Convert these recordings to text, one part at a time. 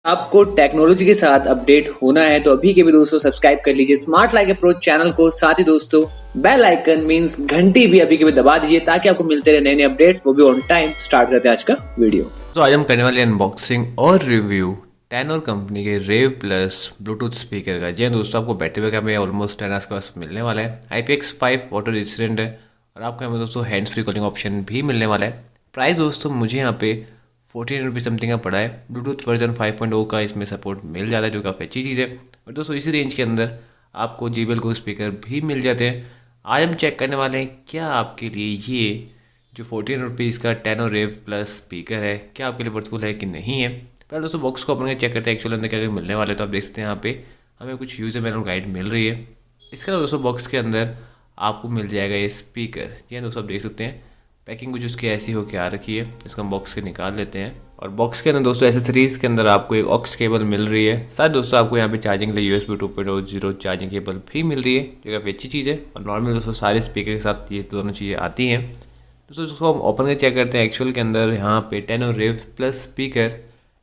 आपको टेक्नोलॉजी के साथ अपडेट होना है तो अभी के भी दोस्तों सब्सक्राइब कर लीजिए स्मार्ट लाइक अप्रोच चैनल को। साथ ही दोस्तों बेल आइकन मींस घंटी भी अभी के भी दबा दीजिए ताकि आपको मिलते रहे नए नए अपडेट्स, वो भी ऑन टाइम। स्टार्ट करते हैं आज का वीडियो। तो आज हम करने वाले अनबॉक्सिंग और रिव्यू टेनोर कंपनी के रेव प्लस ब्लूटूथ स्पीकर का। जी हाँ दोस्तों, आपको बैटरी बैकअप में ऑलमोस्ट 10 के पास मिलने वाला है। IPX5 वाटर रेजिस्टेंट है और आपको यहाँ पे दोस्तों हैंड्स फ्री कॉलिंग ऑप्शन भी मिलने वाला है। प्राइस दोस्तों मुझे यहाँ पे 14 रुपीज़ समथिंग का पड़ा है। ब्लूटूथ वर्जन 5.0 का इसमें सपोर्ट मिल जाता है, जो काफ़ी अच्छी चीज़ है। और दोस्तों इसी रेंज के अंदर आपको JBL Go स्पीकर भी मिल जाते हैं। आज हम चेक करने वाले हैं क्या आपके लिए ये जो 14 रुपीज़ का टेनोर रेव प्लस स्पीकर है क्या आपके लिए वर्थफुल है कि नहीं है। पहले दोस्तों बॉक्स को अपन चेक करते हैं एक्चुअली अंदर क्या क्या मिलने वाले। तो आप देख सकते हैं यहाँ पे हमें कुछ यूज़र मैनुअल गाइड मिल रही है। इसके अलावा दोस्तों बॉक्स के अंदर आपको मिल जाएगा ये स्पीकर। जी हाँ दोस्तों, आप देख सकते हैं पैकिंग कुछ उसकी ऐसी होकर आ रखी है। इसको हम बॉक्स के निकाल लेते हैं और बॉक्स के अंदर दोस्तों एसेसरीज के अंदर आपको एक ऑक्स केबल मिल रही है। साथ दोस्तों आपको यहाँ पे चार्जिंग के लिए USB 2.0 चार्जिंग केबल भी मिल रही है, जो काफ़ी अच्छी चीज़ है। और नॉर्मल दोस्तों सारे स्पीकर के साथ ये दोनों चीज़ें आती हैं। दोस्तों इसको हम ओपन करके चेक करते हैं एक्चुअल के अंदर यहाँ पे टेनोर रेव प्लस स्पीकर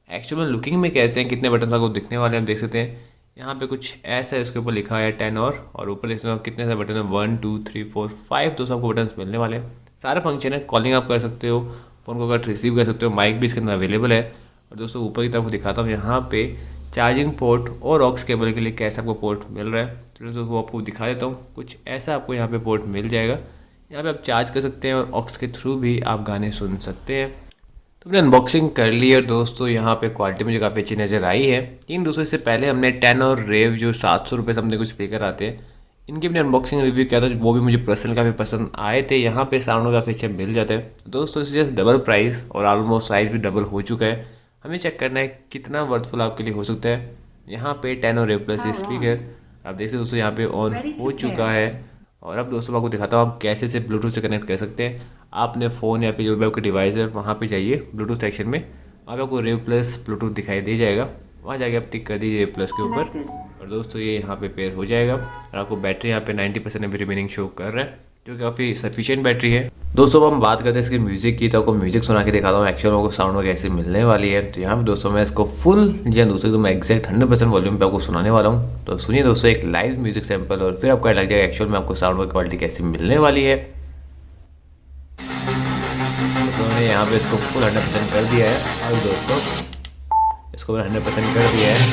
एक्चुअल में लुकिंग में कैसे हैं, कितने बटन आपको दिखने वाले हैं। आप देख सकते हैं यहाँ पे कुछ ऐसा है, इसके ऊपर लिखा है टेनोर और ऊपर इसमें कितने सारे बटन है 1 2 3 4 5 दोस्तों आपको बटन मिलने वाले हैं। सारे फंक्शन है, कॉलिंग आप कर सकते हो, फ़ोन को अगर रिसीव कर सकते हो, माइक भी इसके अंदर अवेलेबल है। और दोस्तों ऊपर की तरफ दिखाता हूँ यहाँ पे चार्जिंग पोर्ट और ऑक्स केबल के लिए कैसा आपको पोर्ट मिल रहा है। तो दोस्तों वो आपको दिखा देता हूँ, कुछ ऐसा आपको यहाँ पे पोर्ट मिल जाएगा। यहाँ पे आप चार्ज कर सकते हैं और ऑक्स के थ्रू भी आप गाने सुन सकते हैं। तो हमने अनबॉक्सिंग कर ली है दोस्तों, यहाँ पे क्वालिटी मुझे काफ़ी अच्छी नज़र आई है। लेकिन दोस्तों इससे पहले हमने टेनोर रेव जो 700 रुपये समथिंग कुछ स्पीकर आते हैं, इनकी अपने अनबॉक्सिंग रिव्यू किया था, वो भी मुझे पर्सनल काफ़ी पसंद आए थे। यहाँ पे साउंड काफ़ी अच्छे मिल जाते हैं दोस्तों। इससे जस्ट डबल प्राइस और ऑलमोस्ट प्राइस भी डबल हो चुका है। हमें चेक करना है कितना वर्थफुल आपके लिए हो सकता है। यहाँ पे टेनोर रेव प्लस स्पीकर आप देख सकते दोस्तों यहाँ पे ऑन हो चुका है। और अब दोस्तों आपको दिखाता हूँ आप कैसे से ब्लूटूथ से कनेक्ट कर सकते हैं। आपने फ़ोन या फिर जो भी आपकी डिवाइस है वहाँ पे जाइए ब्लूटूथ सेक्शन में, वहाँ पे आपको रेव प्लस ब्लूटूथ दिखाई दे जाएगा। वहाँ जाके आप टिक कर दीजिए रेव प्लस के ऊपर और दोस्तों ये यहाँ पे पेयर हो जाएगा। और आपको बैटरी यहाँ पे 90% अभी रिमेनिंग शो कर रहा है, जो काफ़ी सफिशिएंट बैटरी है। दोस्तों अब हम बात करते हैं इसकी म्यूज़िक की, तो आपको म्यूज़िक सुना के दिखाता हूँ एक्चुअल आपको साउंड कैसे मिलने वाली है। तो यहाँ पे दोस्तों मैं इसको फुल जी दोस्तों एकदम एग्जैक्ट 100% वॉल्यूम पे आपको सुनाने वाला हूँ। तो सुनिए दोस्तों एक लाइव म्यूजिक सैंपल और फिर आपको लग जाएगा एक्चुअल में आपको साउंड की क्वालिटी कैसी मिलने वाली है। तो मैंने यहाँ पे इसको फुल 100% कर दिया है और दोस्तों इसको मैंने 100% कर दिया है।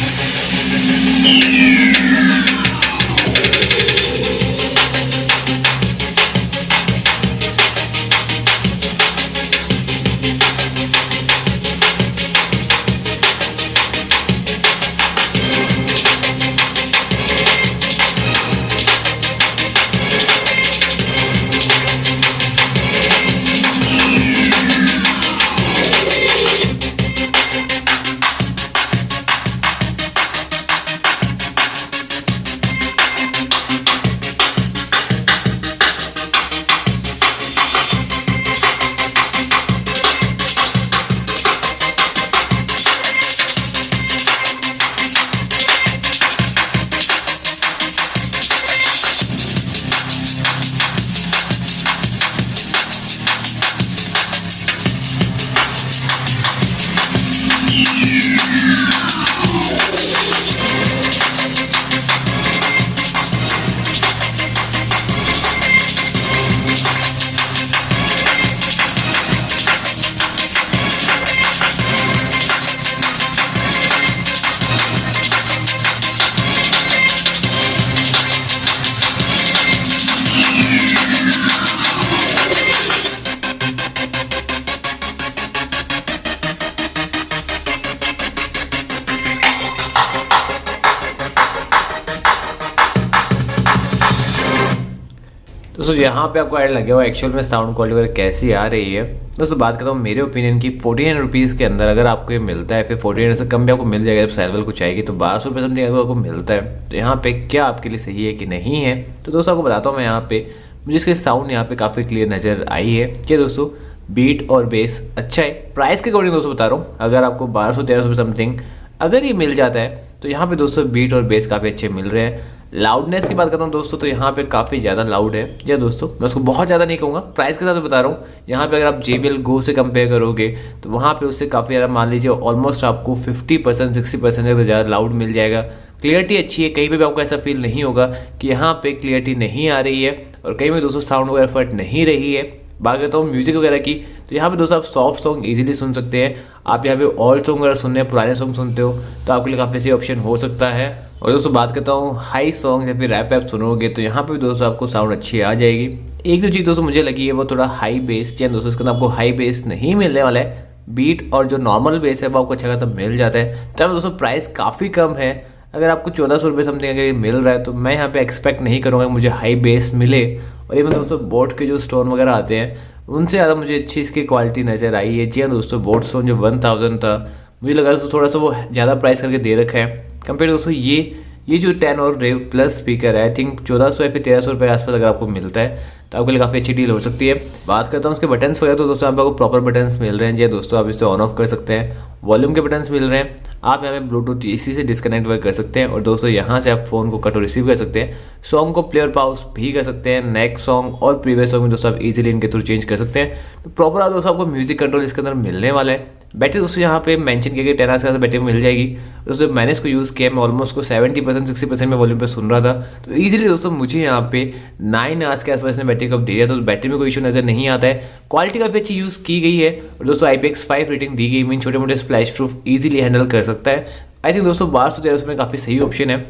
दोस्तों यहाँ पे आपको ऐड लगे हुआ एक्चुअल में साउंड क्वालिटी वगैरह कैसी आ रही है। दोस्तों बात करता हूँ मेरे ओपिनियन की, 14 रुपीज़ के अंदर अगर आपको ये मिलता है, फिर 14 से कम भी आपको मिल जाएगा जब सैलवल कुछ आएगी, तो 1200 रुपये समथिंग अगर आपको मिलता है तो यहाँ पे क्या आपके लिए सही है कि नहीं है। तो दोस्तों आपको बताता हूँ मैं यहाँ पे मुझे इसके साउंड यहाँ पे काफ़ी क्लियर नज़र आई है कि दोस्तों बीट और बेस अच्छा है। प्राइस के अकॉर्डिंग दोस्तों बता रहा हूँ, अगर आपको 1200-1300 रुपये समथिंग अगर ये मिल जाता है तो यहाँ पे दोस्तों बीट और बेस काफ़ी अच्छे मिल रहे हैं। लाउडनेस की बात करता हूँ दोस्तों तो यहाँ पे काफ़ी ज़्यादा लाउड है। जी दोस्तों, मैं उसको बहुत ज़्यादा नहीं कहूँगा, प्राइस के साथ बता रहा हूँ। यहाँ पे अगर आप JBL Go से कंपेयर करोगे तो वहाँ पे उससे काफ़ी ज़्यादा, मान लीजिए ऑलमोस्ट आपको 50% 60% से ज़्यादा लाउड मिल जाएगा। क्लियरिटी अच्छी है, कहीं पे भी आपको ऐसा फील नहीं होगा कि यहाँ पे क्लियरिटी नहीं आ रही है और कहीं में दोस्तों साउंड वगैरह फट नहीं रही है। बात करता हूँ म्यूजिक वगैरह की, तो यहाँ पे दोस्तों आप सॉफ्ट सॉन्ग इजीली सुन सकते हैं। आप यहाँ पे ओल्ड सॉन्ग वगैरह सुनने हैं, पुराने सॉन्ग सुनते हो तो आपके लिए काफ़ी सही ऑप्शन हो सकता है। और दोस्तों बात करता हूँ हाई सॉन्ग या फिर रैप ऐप सुनोगे तो यहाँ पे भी दोस्तों आपको साउंड अच्छी आ जाएगी। एक जो चीज़ दोस्तों मुझे लगी है वो थोड़ा हाई बेस चाहिए दोस्तों, इसके अंदर आपको हाई बेस नहीं मिलने वाला है। बीट और जो नॉर्मल बेस है वो आपको अच्छा खासा मिल जाता है। तब दोस्तों प्राइस काफ़ी कम है, अगर आपको 1400 रुपये समथिंग अगर ये मिल रहा है तो मैं यहाँ पे एक्सपेक्ट नहीं करूँगा मुझे हाई बेस मिले। और ये दोस्तों बोट के जो स्टोन वगैरह आते हैं उनसे ज़्यादा मुझे अच्छी इसकी क्वालिटी नज़र आई है। जी हाँ दोस्तों, बोट स्टोन जो 1000 था मुझे लगा तो थोड़ा सा वो ज़्यादा प्राइस करके दे रखा है कंपेयर दोस्तों ये जो 10 और रेव प्लस स्पीकर है, आई थिंक 1400 या फिर 1300 रुपये के आसपास अगर आपको मिलता है तो आपके लिए काफ़ी अच्छी डील हो सकती है। बात करता हूँ उसके बटन्स वगैरह तो दोस्तों आपको प्रॉपर बटन्स मिल रहे हैं। जी दोस्तों, आप इसे ऑन ऑफ कर सकते हैं, वॉल्यूम के बटन्स मिल रहे हैं, आप यहाँ पे ब्लूटूथ इसी से डिस्कनेक्ट वगैरह कर सकते हैं और दोस्तों यहाँ से आप फोन को कट और रिसीव कर सकते हैं। सॉन्ग को प्ले और पॉज भी कर सकते हैं, नेक्स्ट सॉन्ग और प्रीवियस सॉन्ग में दोस्तों आप इजीली इनके थ्रू चेंज कर सकते हैं। तो प्रॉपर दोस्तों आपको म्यूजिक कंट्रोल इसके अंदर मिलने वाला है। बैटरी दोस्तों यहाँ पे मेंशन किया गया 10 आवर्स का बैटरी मिल जाएगी। दोस्तों मैंने इसको यूज़ किया, मैं ऑलमोस्ट को 70% 60% में वॉल्यूम पे सुन रहा था तो इजीली दोस्तों मुझे यहाँ पे 9 आवर्स के आसपास इसने बैटरी कप दिया था, तो बैटरी में कोई इशू नज़र नहीं आता है। क्वालिटी काफ़ी अच्छी यूज़ की गई है और दोस्तों IPX5 रेटिंग दी गई, मीन छोटे मोटे स्प्लैश प्रूफ ईजिली हैंडल कर सकता है। आई थिंक दोस्तों 1213 में काफ़ी सही ऑप्शन है।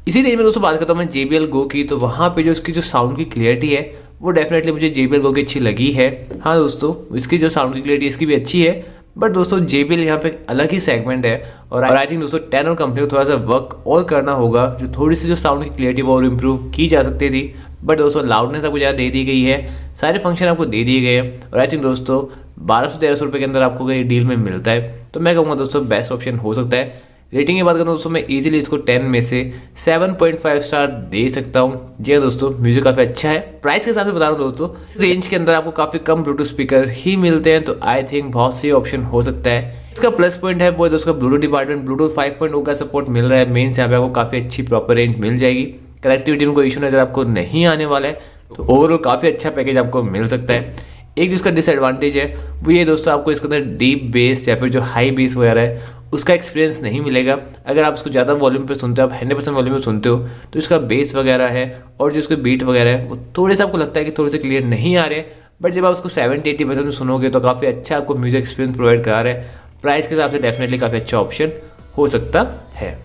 इसी रेंज में दोस्तों बात करता हूँ मैं JBL Go की, तो वहाँ पे जो इसकी जो साउंड की क्लियरिटी है वो डेफिनेटली मुझे JBL Go की अच्छी लगी है। हाँ दोस्तों, इसकी जो साउंड की क्लियरिटी इसकी भी अच्छी है, बट दोस्तों JBL यहाँ पे अलग ही सेगमेंट है और आई थिंक दोस्तों टेनर कंपनी को थोड़ा सा वर्क और करना होगा, जो थोड़ी सी जो साउंड की क्लियरिटी वो और इम्प्रूव की जा सकती थी। बट दोस्तों लाउडनेस आपको ज़्यादा दे दी गई है, सारे फंक्शन आपको दे दिए गए हैं और आई थिंक दोस्तों 1200-1300 रुपये के अंदर आपको अगर डील में मिलता है तो मैं कहूँगा दोस्तों बेस्ट ऑप्शन हो सकता है। रेटिंग की बात करूँ दोस्तों मैं इजीली इसको 10 में से 7.5 स्टार दे सकता हूँ। जी हाँ दोस्तों, म्यूजिक काफ़ी अच्छा है। प्राइस के हिसाब से बता रहा हूँ दोस्तों, रेंज के अंदर आपको काफ़ी कम ब्लूटूथ स्पीकर ही मिलते हैं, तो आई थिंक बहुत सही ऑप्शन हो सकता है। इसका प्लस पॉइंट है वो है दोस्तों ब्लूटूथ डिपार्टमेंट, ब्लूटूथ 5.0 का सपोर्ट मिल रहा है। मेन से यहाँ पे आपको काफ़ी अच्छी प्रॉपर रेंज मिल जाएगी, कनेक्टिविटी में कोई इशू नजर आपको नहीं आने वाला है, तो ओवरऑल काफ़ी अच्छा पैकेज आपको मिल सकता है। एक जिसका डिसएडवांटेज है वो ये दोस्तों, आपको इसके अंदर डीप बेस या फिर जो हाई बेस वगैरह है उसका एक्सपीरियंस नहीं मिलेगा। अगर आप इसको ज़्यादा वॉल्यूम पे सुनते हो, आप 100% वॉल्यूम पे सुनते हो तो इसका बेस वगैरह है और जो इसके बीट वगैरह है वो थोड़े से आपको लगता है कि थोड़े से क्लियर नहीं आ रहे, बट जब आप उसको 70-80% में सुनोगे तो काफ़ी अच्छा आपको म्यूजिक एक्सपीरियंस प्रोवाइड करा रहा है। प्राइस के हिसाब से डेफिनेटली काफ़ी अच्छा ऑप्शन हो सकता है।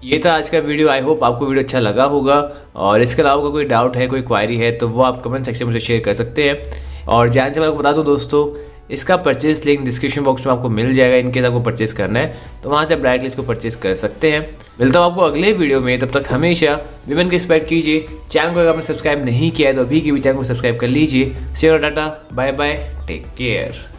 ये था आज का वीडियो, आई होप आपको वीडियो अच्छा लगा होगा और इसके अलावा कोई डाउट है, कोई क्वायरी है तो वो आप कमेंट सेक्शन में मुझे शेयर कर सकते हैं। और जान से मैं आपको बता दूं दोस्तों, इसका परचेज लिंक डिस्क्रिप्शन बॉक्स में आपको मिल जाएगा। इनकेस आपको परचेज करना है तो वहाँ से आप डायरेक्टली इसको परचेज कर सकते हैं। मिलता हूँ आपको अगले वीडियो में, तब तक हमेशा विमेन की रिस्पेक्ट कीजिए। चैनल को अगर आपने सब्सक्राइब नहीं किया है तो अभी की भी चैनल को सब्सक्राइब कर लीजिए। See you, tata, bye bye, take care.